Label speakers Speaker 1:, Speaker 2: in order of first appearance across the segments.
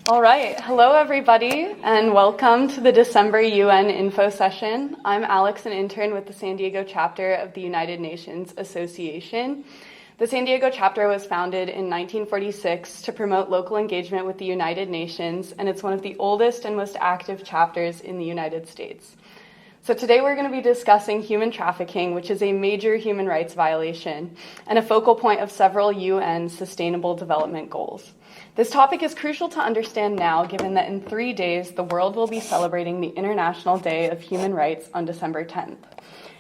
Speaker 1: All right. Hello, everybody, and welcome to the December UN Info Session. I'm Alex, an intern with the San Diego chapter of the United Nations Association. The San Diego chapter was founded in 1946 to promote local engagement with the United Nations, and it's one of the oldest and most active chapters in the United States. So today we're going to be discussing human trafficking, which is a major human rights violation and a focal point of several UN Sustainable Development Goals. This topic is crucial to understand now, given that in 3 days, the world will be celebrating the International Day of Human Rights on December 10th.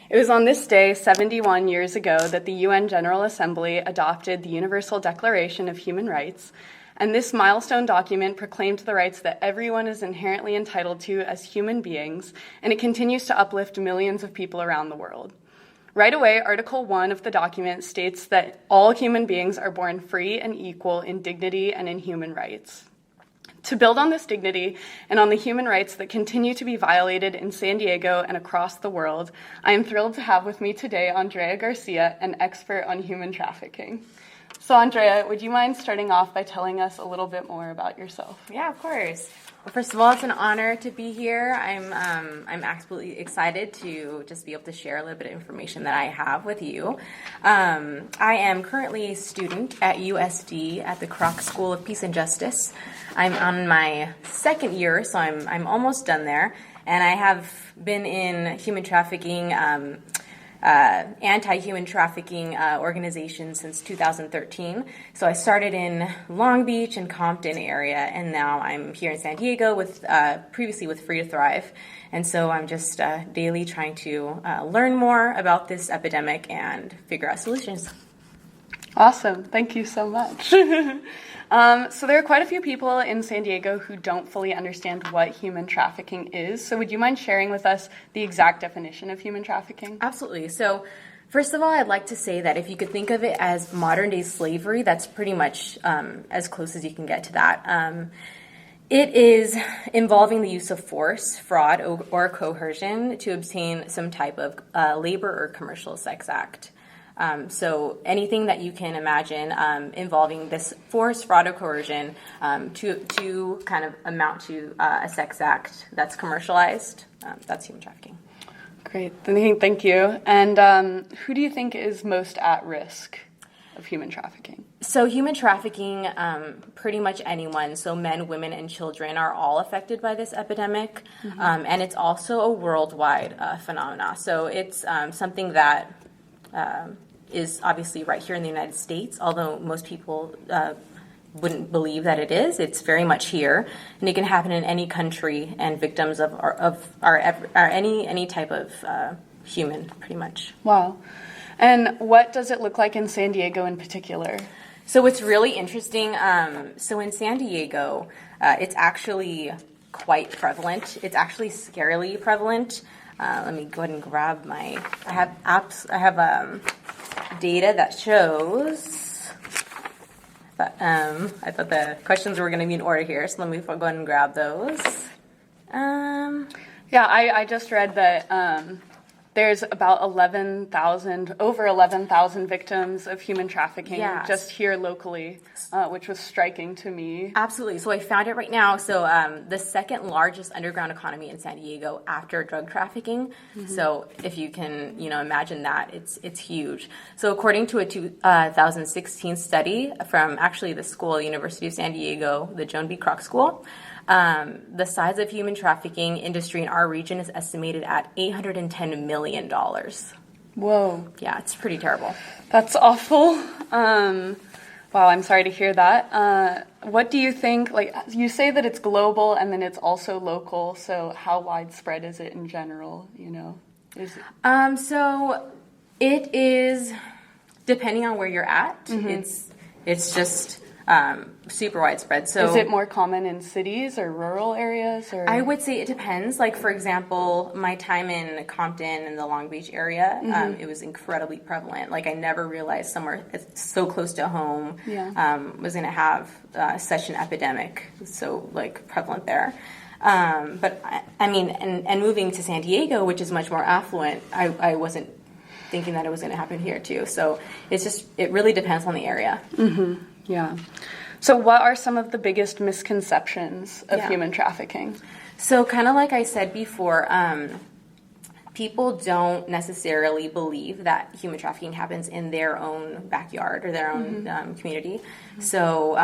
Speaker 1: It was on this day, 71 years ago, that the UN General Assembly adopted the Universal Declaration of Human Rights, and this milestone document proclaimed the rights that everyone is inherently entitled to as human beings, and it continues to uplift millions of people around the world. Right away, Article 1 of the document states that all human beings are born free and equal in dignity and in human rights. To build on this dignity and on the human rights that continue to be violated in San Diego and across the world, I am thrilled to have with me today Andrea Garcia, an expert on human trafficking. So Andrea, would you mind starting off by telling us a little bit more about yourself?
Speaker 2: Yeah, of course. Well, first of all, it's an honor to be here. I'm absolutely excited to just be able to share a little bit of information that I have with you. I am currently a student at USD at the Kroc School of Peace and Justice. I'm on my second year, so I'm almost done there, and I have been in human trafficking, anti-human trafficking organizations since 2013. So I started in Long Beach and Compton area, and now I'm here in San Diego with previously with Free to Thrive. And so I'm just daily trying to learn more about this epidemic and figure out solutions.
Speaker 1: Awesome. Thank you so much. So there are quite a few people in San Diego who don't fully understand what human trafficking is. So would you mind sharing with us the exact definition of human trafficking?
Speaker 2: Absolutely. So first of all, I'd like to say that if you could think of it as modern-day slavery, that's pretty much as close as you can get to that. It is involving the use of force, fraud, or coercion to obtain some type of labor or commercial sex act. So anything that you can imagine involving this force, fraud, or coercion to kind of amount to a sex act that's commercialized, that's human trafficking.
Speaker 1: Great. Thank you. And who do you think is most at risk of human trafficking?
Speaker 2: So human trafficking, pretty much anyone, so men, women, and children are all affected by this epidemic. Mm-hmm. And it's also a worldwide phenomena. So it's something that is obviously right here in the United States, although most people wouldn't believe that it is. It's very much here, and it can happen in any country, and victims are any type of human, pretty much.
Speaker 1: Wow. And what does it look like in San Diego in particular?
Speaker 2: So it's really interesting. So in San Diego, it's actually quite prevalent. It's actually scarily prevalent. Let me go ahead and grab I have data that shows, but I thought the questions were going to be in order here, so let me go ahead and grab those.
Speaker 1: Yeah, I just read that there's about over 11,000 victims of human trafficking just here locally, which was striking to me.
Speaker 2: Absolutely. So I found it right now. So the second largest underground economy in San Diego after drug trafficking. Mm-hmm. So if you can, imagine that, it's huge. So according to a 2016 study from actually the school, University of San Diego, the Joan B. Kroc School, the size of human trafficking industry in our region is estimated at $810 million.
Speaker 1: Whoa.
Speaker 2: Yeah, it's pretty terrible.
Speaker 1: That's awful. Wow, I'm sorry to hear that. What do you think, you say that it's global and then it's also local, so how widespread is it in general, Is it?
Speaker 2: So it is, depending on where you're at,
Speaker 1: mm-hmm.
Speaker 2: it's just super widespread. So
Speaker 1: is it more common in cities or rural areas? Or
Speaker 2: I would say it depends. Like, for example, my time in Compton in the Long Beach area,
Speaker 1: mm-hmm.
Speaker 2: It was incredibly prevalent. Like, I never realized somewhere so close to home was going to have such an epidemic, so prevalent there. But I mean, and moving to San Diego, which is much more affluent, I wasn't thinking that it was going to happen here too. So it really depends on the area.
Speaker 1: Mm-hmm. Yeah. So what are some of the biggest misconceptions of human trafficking?
Speaker 2: So kind of like I said before, people don't necessarily believe that human trafficking happens in their own backyard or their own community. So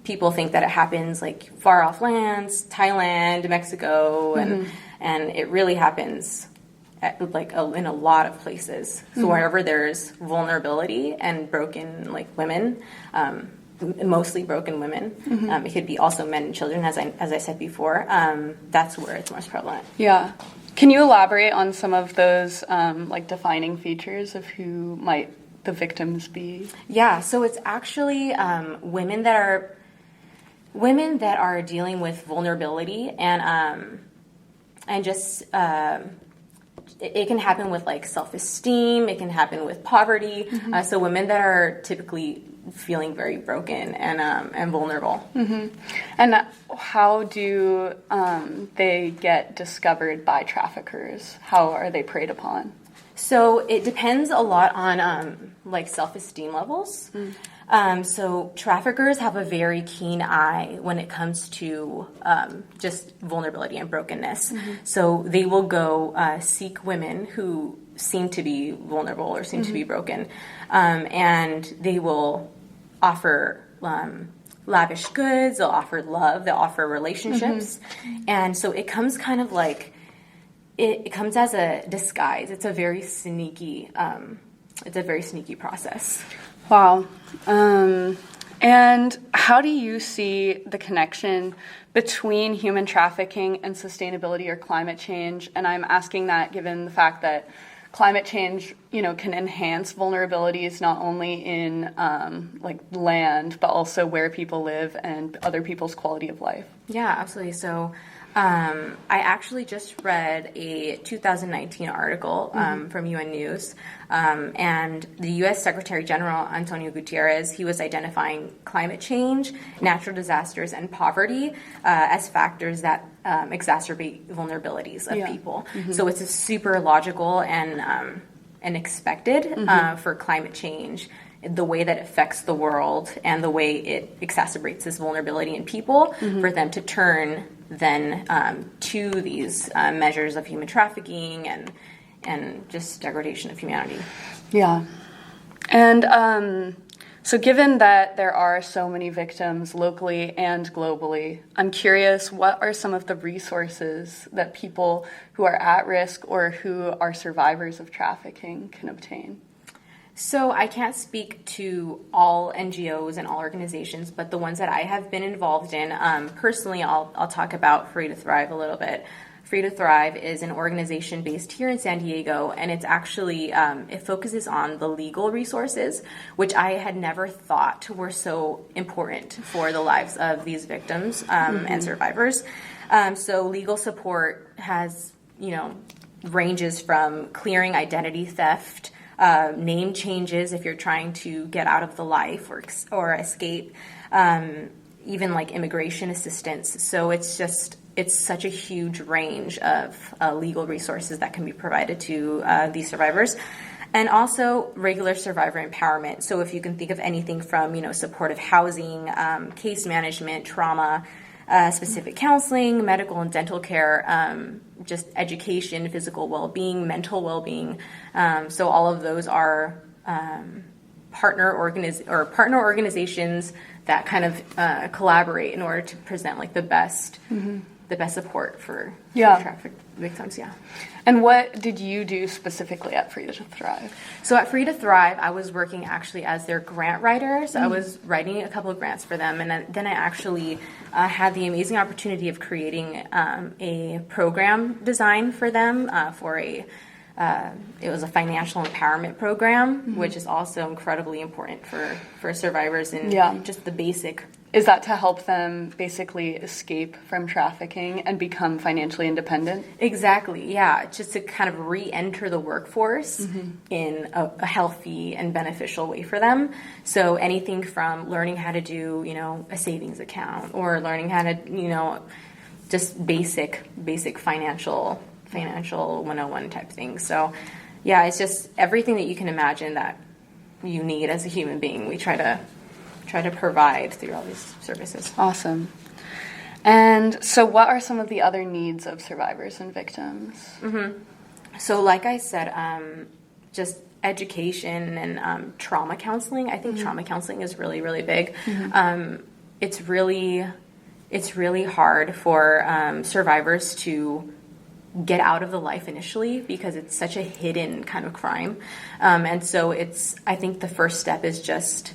Speaker 2: people think that it happens like far off lands, Thailand, Mexico, and it really happens in a lot of places. So wherever there's vulnerability and broken women, mostly broken women, it could be also men and children, as I said before. That's where it's most prevalent.
Speaker 1: Yeah. Can you elaborate on some of those defining features of who might the victims be? Yeah,
Speaker 2: so it's actually women that are dealing with vulnerability and just it can happen with self-esteem. It can happen with poverty. So women that are typically feeling very broken and vulnerable.
Speaker 1: And how do they get discovered by traffickers? How are they preyed upon?
Speaker 2: So it depends a lot on self-esteem levels. So traffickers have a very keen eye when it comes to just vulnerability and brokenness. So they will go seek women who seem to be vulnerable or seem to be broken, and they will offer lavish goods, they'll offer love, they'll offer relationships. And so it comes kind of it comes as a disguise. It's a very sneaky process.
Speaker 1: Wow. And how do you see the connection between human trafficking and sustainability or climate change? And I'm asking that given the fact that climate change, can enhance vulnerabilities not only in land, but also where people live and other people's quality of life.
Speaker 2: Yeah, absolutely. So I actually just read a 2019 article from UN News, and the U.S. Secretary General Antonio Guterres, he was identifying climate change, natural disasters, and poverty as factors that exacerbate vulnerabilities of people. So it's a super logical and expected for climate change, the way that it affects the world and the way it exacerbates this vulnerability in people, for them to turn then to these measures of human trafficking and just degradation of humanity.
Speaker 1: Yeah. And so given that there are so many victims locally and globally, I'm curious, what are some of the resources that people who are at risk or who are survivors of trafficking can obtain?
Speaker 2: So I can't speak to all NGOs and all organizations, but the ones that I have been involved in, personally, I'll talk about Free to Thrive a little bit. Free to Thrive is an organization based here in San Diego, and it's actually, it focuses on the legal resources, which I had never thought were so important for the lives of these victims and survivors. So legal support has, ranges from clearing identity theft, name changes if you're trying to get out of the life or escape, even immigration assistance. So it's such a huge range of legal resources that can be provided to these survivors. And also regular survivor empowerment. So if you can think of anything from, supportive housing, case management, trauma, specific counseling, medical and dental care, just education, physical well-being, mental well-being. So all of those are partner organizations that kind of collaborate in order to present the best support for trafficked victims. Yeah.
Speaker 1: And what did you do specifically at Free to Thrive?
Speaker 2: So at Free to Thrive, I was working actually as their grant writer. So I was writing a couple of grants for them. And then I actually had the amazing opportunity of creating a program design for them it was a financial empowerment program, which is also incredibly important for survivors and just the basic.
Speaker 1: Is that to help them basically escape from trafficking and become financially independent?
Speaker 2: Exactly, yeah. Just to kind of re-enter the workforce in a healthy and beneficial way for them. So anything from learning how to do, a savings account or learning how to, just basic financial 101 type things. So yeah, it's just everything that you can imagine that you need as a human being. We try to try to provide through all these services.
Speaker 1: Awesome. And so what are some of the other needs of survivors and victims?
Speaker 2: So like I said, just education and trauma counseling. I think trauma counseling is really, really big. It's really hard for survivors to get out of the life initially because it's such a hidden kind of crime. And so I think the first step is just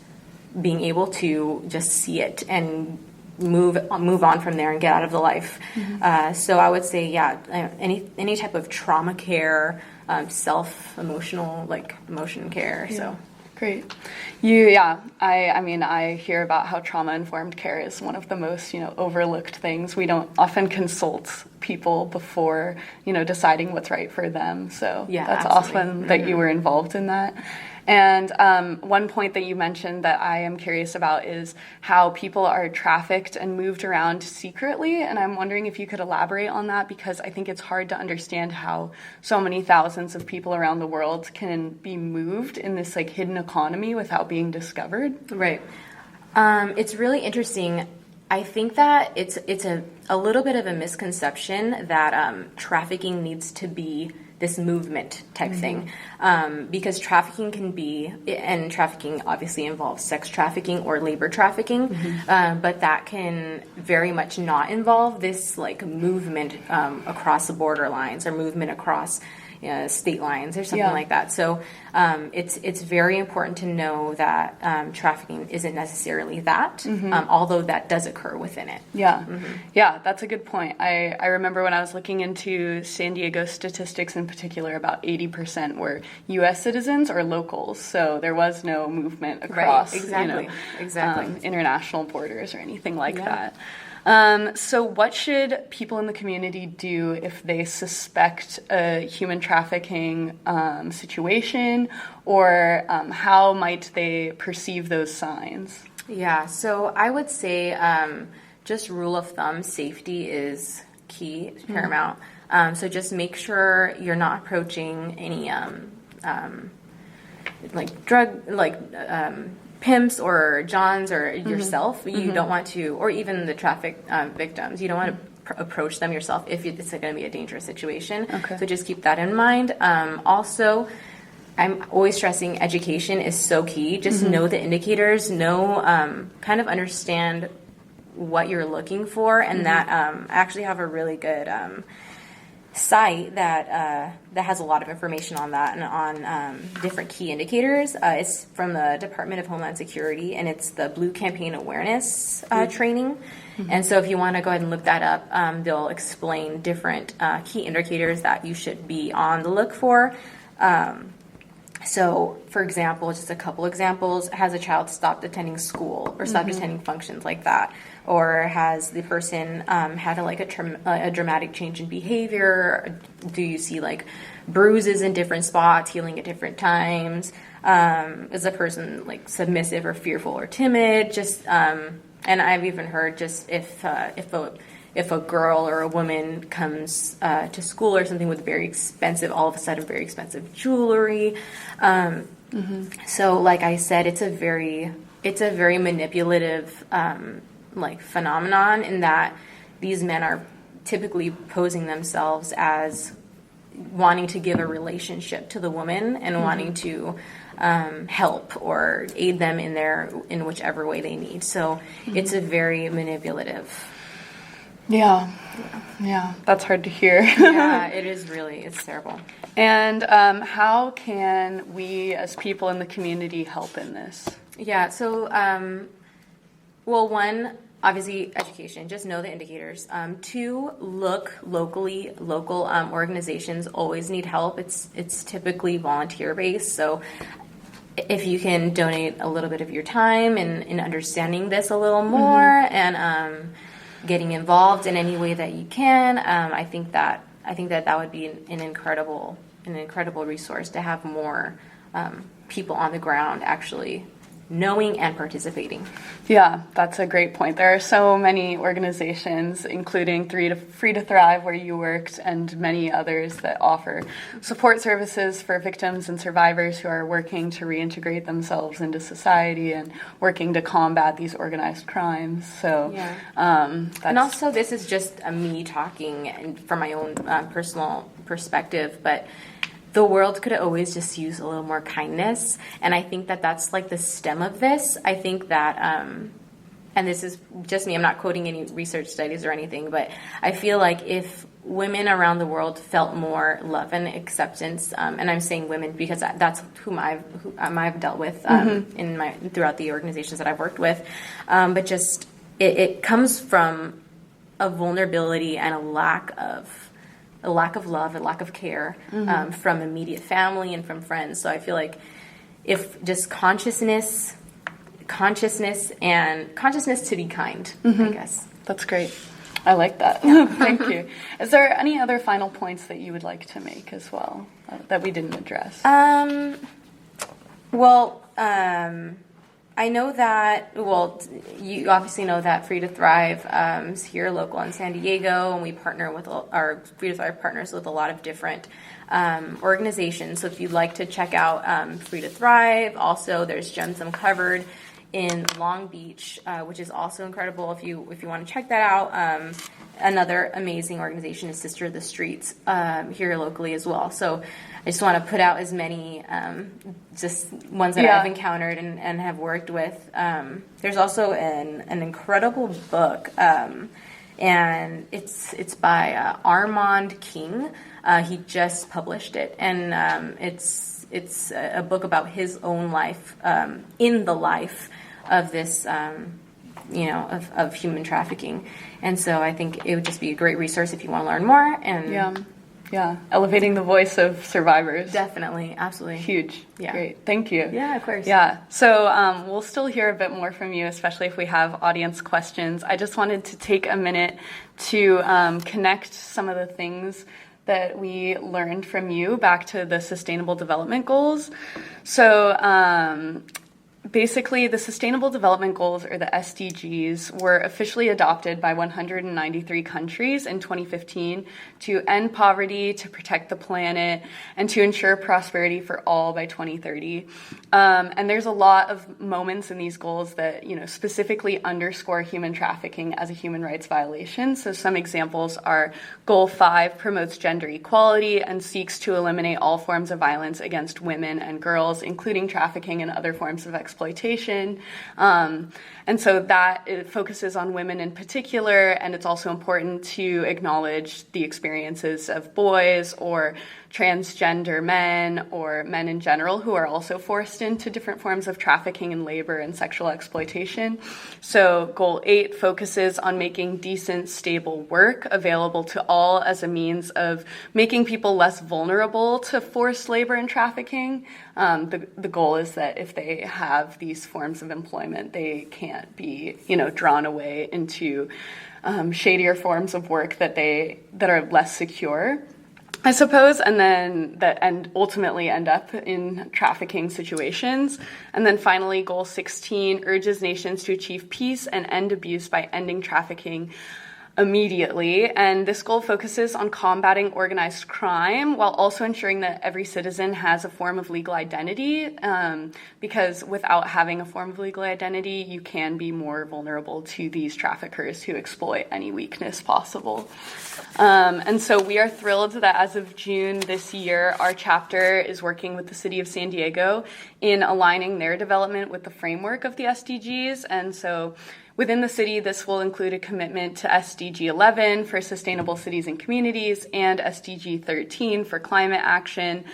Speaker 2: being able to just see it and move on from there and get out of the life. So I would say, any type of trauma care, emotion care.
Speaker 1: Yeah.
Speaker 2: So
Speaker 1: great. I mean, I hear about how trauma-informed care is one of the most, overlooked things. We don't often consult people before, deciding what's right for them. So that's
Speaker 2: absolutely.
Speaker 1: awesome that you were involved in that. And one point that you mentioned that I am curious about is how people are trafficked and moved around secretly. And I'm wondering if you could elaborate on that, because I think it's hard to understand how so many thousands of people around the world can be moved in this hidden economy without being discovered.
Speaker 2: Right. It's really interesting. I think that it's a little bit of a misconception that trafficking needs to be this movement type thing, because trafficking obviously involves sex trafficking or labor trafficking, but that can very much not involve this movement across the border lines or movement across state lines or something like that. So it's very important to know that trafficking isn't necessarily that, although that does occur within it.
Speaker 1: Yeah, that's a good point. I remember when I was looking into San Diego statistics in particular, about 80% were U.S. citizens or locals. So there was no movement across international borders or anything like that. So what should people in the community do if they suspect a human trafficking situation, or how might they perceive those signs?
Speaker 2: Yeah, so I would say just rule of thumb, safety is key, paramount. So just make sure you're not approaching any pimps or Johns or yourself. You don't want to, or even the traffic victims, you don't want to approach them yourself if it's going to be a dangerous situation. So just keep that in mind. Also, I'm always stressing education is so key. Just know the indicators, kind of understand what you're looking for, and that I actually have a really good site that has a lot of information on that and on different key indicators. It's from the Department of Homeland Security, and it's the Blue Campaign Awareness training. And so if you want to go ahead and look that up, they'll explain different key indicators that you should be on the look for. So, for example, just a couple examples, has a child stopped attending school or stopped attending functions like that? Or has the person had a dramatic change in behavior? Do you see bruises in different spots, healing at different times? Is the person submissive or fearful or timid? Just and I've even heard just if a girl or a woman comes to school or something with all of a sudden very expensive jewelry. So like I said, it's a very manipulative phenomenon, in that these men are typically posing themselves as wanting to give a relationship to the woman and wanting to help or aid them in whichever way they need. So it's a very manipulative.
Speaker 1: Yeah, that's hard to hear.
Speaker 2: Yeah, it is really, it's terrible.
Speaker 1: And how can we as people in the community help in this?
Speaker 2: Yeah, so, one, obviously education, just know the indicators. Two, look locally. Local organizations always need help. It's typically volunteer-based, so if you can donate a little bit of your time in understanding this a little more and getting involved in any way that you can, I think that would be an incredible resource to have more people on the ground actually knowing and participating.
Speaker 1: Yeah, that's a great point. There are so many organizations, including Free to Thrive, where you worked, and many others that offer support services for victims and survivors who are working to reintegrate themselves into society and working to combat these organized crimes. So,
Speaker 2: and also this is just me talking and from my own personal perspective, but the world could always just use a little more kindness. And I think that that's like the stem of this. I think that, and this is just me, I'm not quoting any research studies or anything, but I feel like if women around the world felt more love and acceptance, and I'm saying women because that's whom I've dealt with throughout the organizations that I've worked with, but just it comes from a vulnerability and a lack of love, a lack of care from immediate family and from friends. So I feel like if just consciousness to be kind, I guess.
Speaker 1: That's great. I like that. Thank you. Is there any other final points that you would like to make as well that we didn't address?
Speaker 2: I know that, you obviously know that Free to Thrive is here local in San Diego, and we partner with our Free to Thrive partners with a lot of different organizations. So if you'd like to check out Free to Thrive, also there's Gems Uncovered in Long Beach, which is also incredible if you want to check that out. Another amazing organization is Sister of the Streets here locally as well. So I just want to put out as many just ones that I've encountered and have worked with. There's also an incredible book, and it's by Armand King. He just published it, and it's a book about his own life in the life of this, of human trafficking. And so I think it would just be a great resource if you want to learn more. And
Speaker 1: yeah, elevating the voice of survivors.
Speaker 2: Definitely, absolutely.
Speaker 1: Huge.
Speaker 2: Yeah.
Speaker 1: Great. Thank you.
Speaker 2: Yeah, of course.
Speaker 1: Yeah. So we'll still hear a bit more from you, especially if we have audience questions. I just wanted to take a minute to connect some of the things that we learned from you back to the Sustainable Development Goals. So basically, the Sustainable Development Goals, or the SDGs, were officially adopted by 193 countries in 2015 to end poverty, to protect the planet, and to ensure prosperity for all by 2030. And there's a lot of moments in these goals that, specifically underscore human trafficking as a human rights violation. So some examples are Goal 5 promotes gender equality and seeks to eliminate all forms of violence against women and girls, including trafficking and other forms of exploitation. And so that it focuses on women in particular, and it's also important to acknowledge the experiences of boys or transgender men or men in general who are also forced into different forms of trafficking and labor and sexual exploitation. So Goal 8 focuses on making decent, stable work available to all as a means of making people less vulnerable to forced labor and trafficking. The goal is that if they have these forms of employment, they can't be, drawn away into shadier forms of work that are less secure, I suppose, and ultimately end up in trafficking situations. And then finally, Goal 16 urges nations to achieve peace and end abuse by ending trafficking immediately. And this goal focuses on combating organized crime while also ensuring that every citizen has a form of legal identity, because without having a form of legal identity, you can be more vulnerable to these traffickers who exploit any weakness possible. And so we are thrilled that as of June this year, our chapter is working with the city of San Diego in aligning their development with the framework of the SDGs. And so within the city, this will include a commitment to SDG 11 for sustainable cities and communities and SDG 13 for climate action.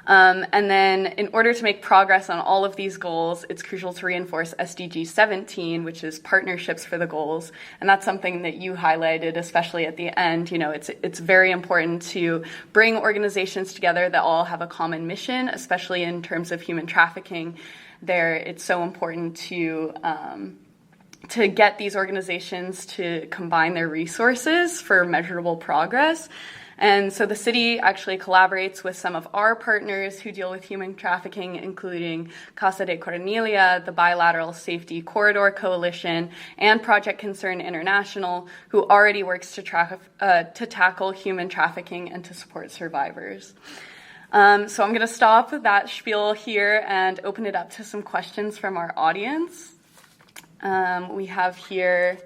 Speaker 1: And then in order to make progress on all of these goals, it's crucial to reinforce SDG 17, which is partnerships for the goals. And that's something that you highlighted, especially at the end. It's very important to bring organizations together that all have a common mission, especially in terms of human trafficking. It's so important to get these organizations to combine their resources for measurable progress. And so the city actually collaborates with some of our partners who deal with human trafficking, including Casa de Cornelia, the Bilateral Safety Corridor Coalition, and Project Concern International, who already works to tackle human trafficking and to support survivors. So I'm going to stop that spiel here and open it up to some questions from our audience. We have here,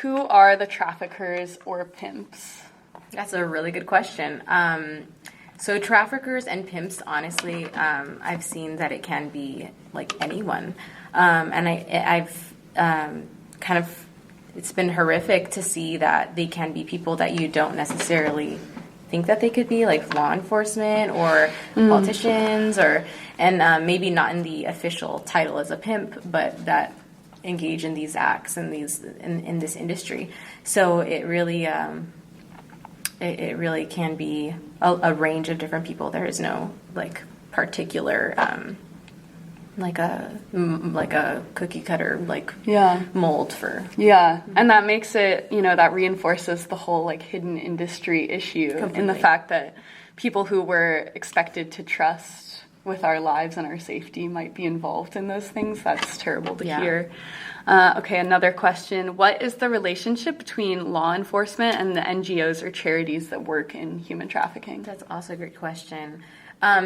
Speaker 1: who are the traffickers or pimps?
Speaker 2: That's a really good question. So traffickers and pimps, honestly, I've seen that it can be like anyone. And I've kind of, it's been horrific to see that they can be people that you don't necessarily think that they could be, like law enforcement or politicians, and maybe not in the official title as a pimp, but that engage in these acts and in this industry. So it really can be a range of different people. There is no like particular like a cookie cutter mold for.
Speaker 1: Yeah, and that makes it, that reinforces the whole like hidden industry issue. Completely. In the fact that people who we're expected to trust with our lives and our safety might be involved in those things. That's terrible to hear. Okay, another question. What is the relationship between law enforcement and the NGOs or charities that work in human trafficking?
Speaker 2: That's also a great question.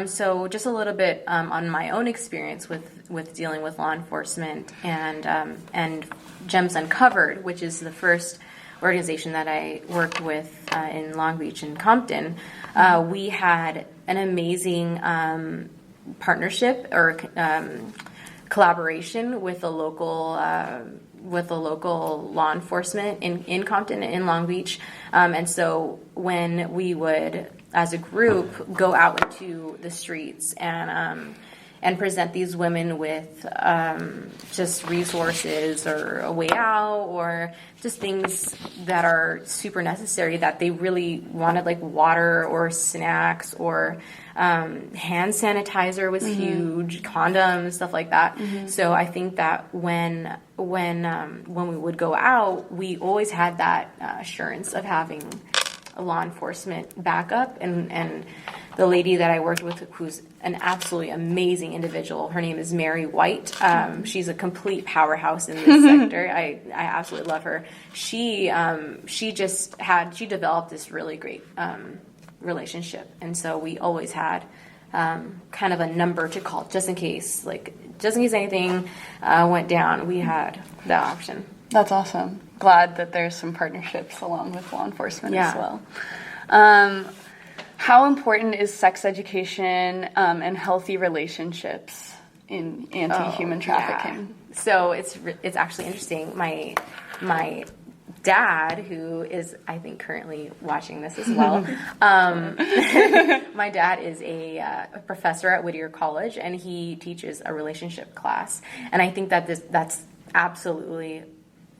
Speaker 2: So just a little bit on my own experience with dealing with law enforcement and Gems Uncovered, which is the first organization that I worked with in Long Beach and Compton. We had an amazing partnership or collaboration with the local law enforcement in Compton and in Long Beach. And so when we would, as a group, go out into the streets and present these women with just resources or a way out or just things that are super necessary that they really wanted, like water or snacks or hand sanitizer was huge, condoms, stuff like that. So I think that when we would go out, we always had that assurance of having a law enforcement backup, and the lady that I worked with, who's an absolutely amazing individual, her name is Mary White. She's a complete powerhouse in this sector. I absolutely love her. She developed this really great relationship, and so we always had kind of a number to call just in case anything went down. We had that option.
Speaker 1: That's awesome. Glad that there's some partnerships along with law enforcement as well. How important is sex education and healthy relationships in anti-human trafficking?
Speaker 2: Yeah. So it's actually interesting. My dad, who is, I think, currently watching this as well. My dad is a professor at Whittier College, and he teaches a relationship class. And I think that that's absolutely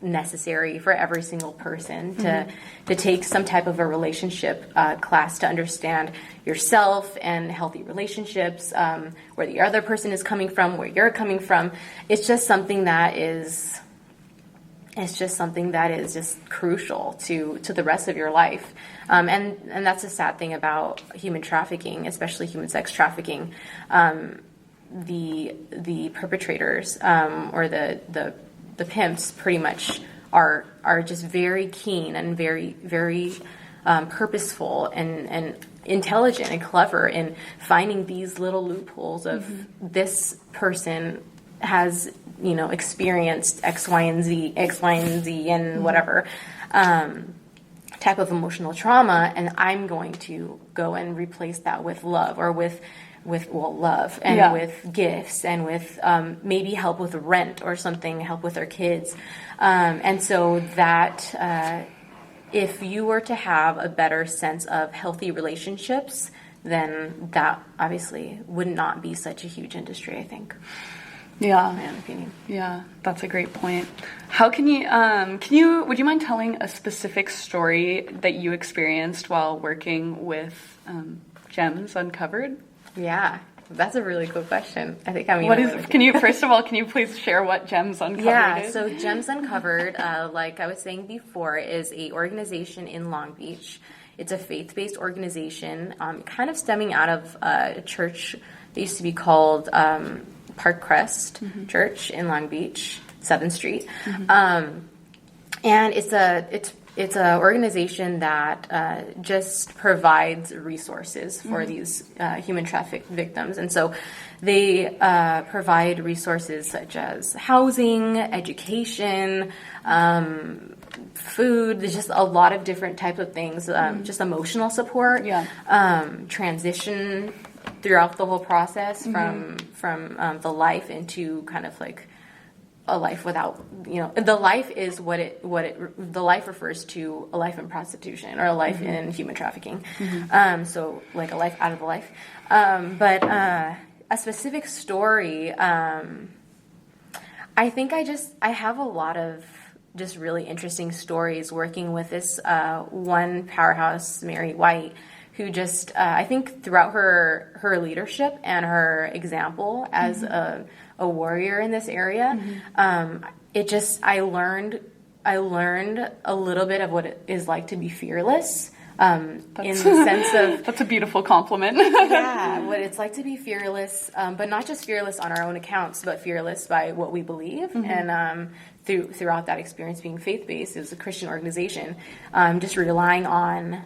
Speaker 2: necessary for every single person to take some type of a relationship class to understand yourself and healthy relationships, where the other person is coming from, where you're coming from. It's just something that is just crucial to the rest of your life. And that's a sad thing about human trafficking, especially human sex trafficking. The perpetrators or the pimps pretty much are just very keen and very, very purposeful and intelligent and clever in finding these little loopholes of this person has experienced X, Y, and Z, and whatever type of emotional trauma, and I'm going to go and replace that with love or with love and with gifts and with maybe help with rent or something, help with their kids. And so that if you were to have a better sense of healthy relationships, then that obviously would not be such a huge industry, I think.
Speaker 1: Yeah.
Speaker 2: In my own opinion.
Speaker 1: Yeah, that's a great point. How can you, would you mind telling a specific story that you experienced while working with Gems Uncovered?
Speaker 2: Yeah, that's a really cool question. I think
Speaker 1: first of all, can you please share what Gems Uncovered is?
Speaker 2: So Gems Uncovered, like I was saying before, is a organization in Long Beach. It's a faith-based organization, kind of stemming out of a church that used to be called Park Crest Church in Long Beach, 7th Street. And it's a organization that just provides resources for these human traffic victims. And so they provide resources such as housing, education, food. There's just a lot of different types of things, just emotional support, transition throughout the whole process from the life into kind of like a life without, the life is the life refers to a life in prostitution or a life in human trafficking. So like a life out of the life. But a specific story, I think I have a lot of just really interesting stories working with this one powerhouse, Mary White, who just, I think throughout her leadership and her example as a warrior in this area, I learned a little bit of what it is like to be fearless. In the sense of
Speaker 1: that's a beautiful compliment.
Speaker 2: What it's like to be fearless, but not just fearless on our own accounts, but fearless by what we believe. And throughout that experience being faith-based, it was a Christian organization, just relying on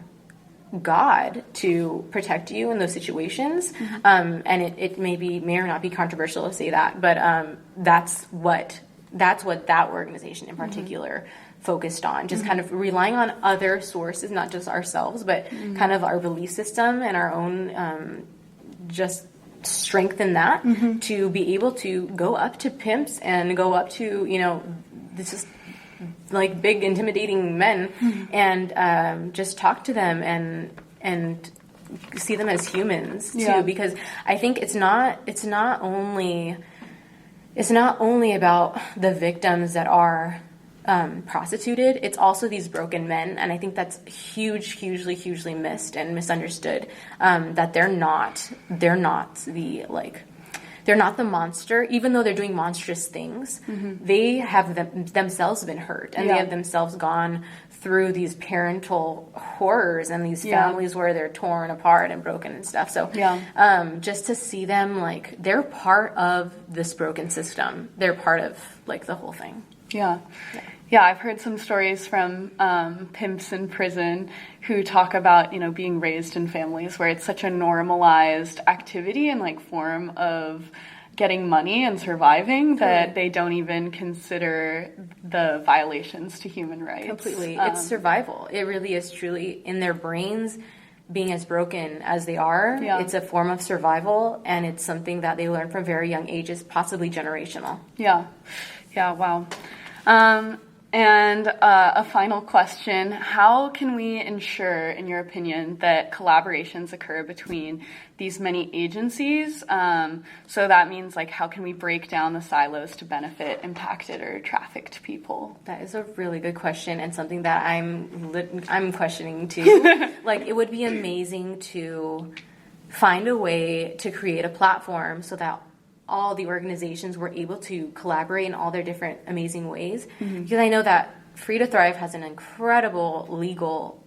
Speaker 2: God to protect you in those situations. And it may or not be controversial to say that, but that's what that organization in particular focused on, just kind of relying on other sources, not just ourselves, but kind of our belief system and our own just strengthen that to be able to go up to pimps and go up to, this is like big intimidating men and just talk to them and see them as humans too, because I think it's not only about the victims that are prostituted. It's also these broken men, and I think that's hugely missed and misunderstood. That they're not the monster, even though they're doing monstrous things. They have themselves been hurt, and they have themselves gone through these parental horrors and these families where they're torn apart and broken and stuff. So just to see them, like, they're part of this broken system. They're part of like the whole thing.
Speaker 1: Yeah, I've heard some stories from pimps in prison who talk about, being raised in families where it's such a normalized activity and like form of getting money and surviving that they don't even consider the violations to human rights.
Speaker 2: Completely. It's survival. It really is truly in their brains. Being as broken as they are, it's a form of survival, and it's something that they learn from very young ages, possibly generational.
Speaker 1: Wow. And a final question, how can we ensure, in your opinion, that collaborations occur between these many agencies? So that means, like, how can we break down the silos to benefit impacted or trafficked people?
Speaker 2: That is a really good question, and something that I'm questioning too. Like, it would be amazing to find a way to create a platform so that all the organizations were able to collaborate in all their different amazing ways. Because I know that Free to Thrive has an incredible legal,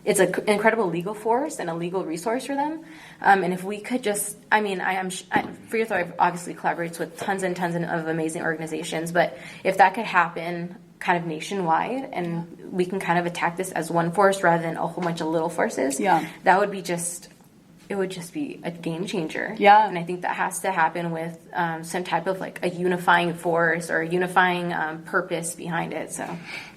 Speaker 2: it's an incredible legal force and a legal resource for them. And if we could just, Free to Thrive obviously collaborates with tons and tons of amazing organizations, but if that could happen kind of nationwide and we can kind of attack this as one force rather than a whole bunch of little forces, that would be it would just be a game changer. And I think that has to happen with some type of like a unifying force or a unifying purpose behind it. So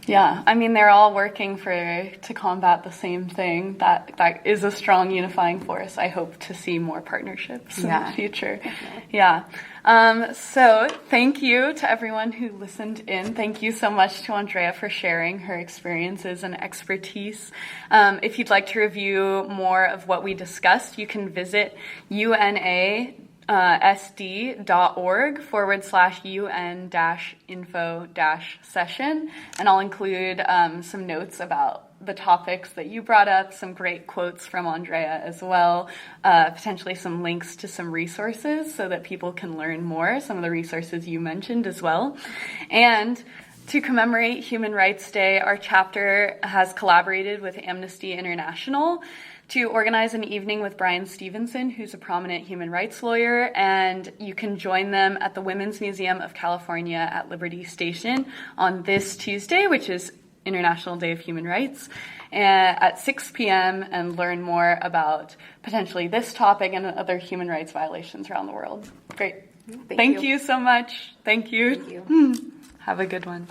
Speaker 1: they're all working to combat the same thing. That is a strong unifying force. I hope to see more partnerships in the future. So thank you to everyone who listened in. Thank you so much to Andrea for sharing her experiences and expertise. If you'd like to review more of what we discussed, you can visit unasd.org/UN-info-session, and I'll include some notes about the topics that you brought up, some great quotes from Andrea as well, potentially some links to some resources so that people can learn more, some of the resources you mentioned as well. And To commemorate Human Rights Day, our chapter has collaborated with Amnesty International to organize an evening with Brian Stevenson, who's a prominent human rights lawyer, and you can join them at the Women's Museum of California at Liberty Station on this Tuesday, which is International Day of Human Rights, at 6 p.m. and learn more about potentially this topic and other human rights violations around the world. Great. Thank you so much. Thank you.
Speaker 2: Thank you.
Speaker 1: Have a good one.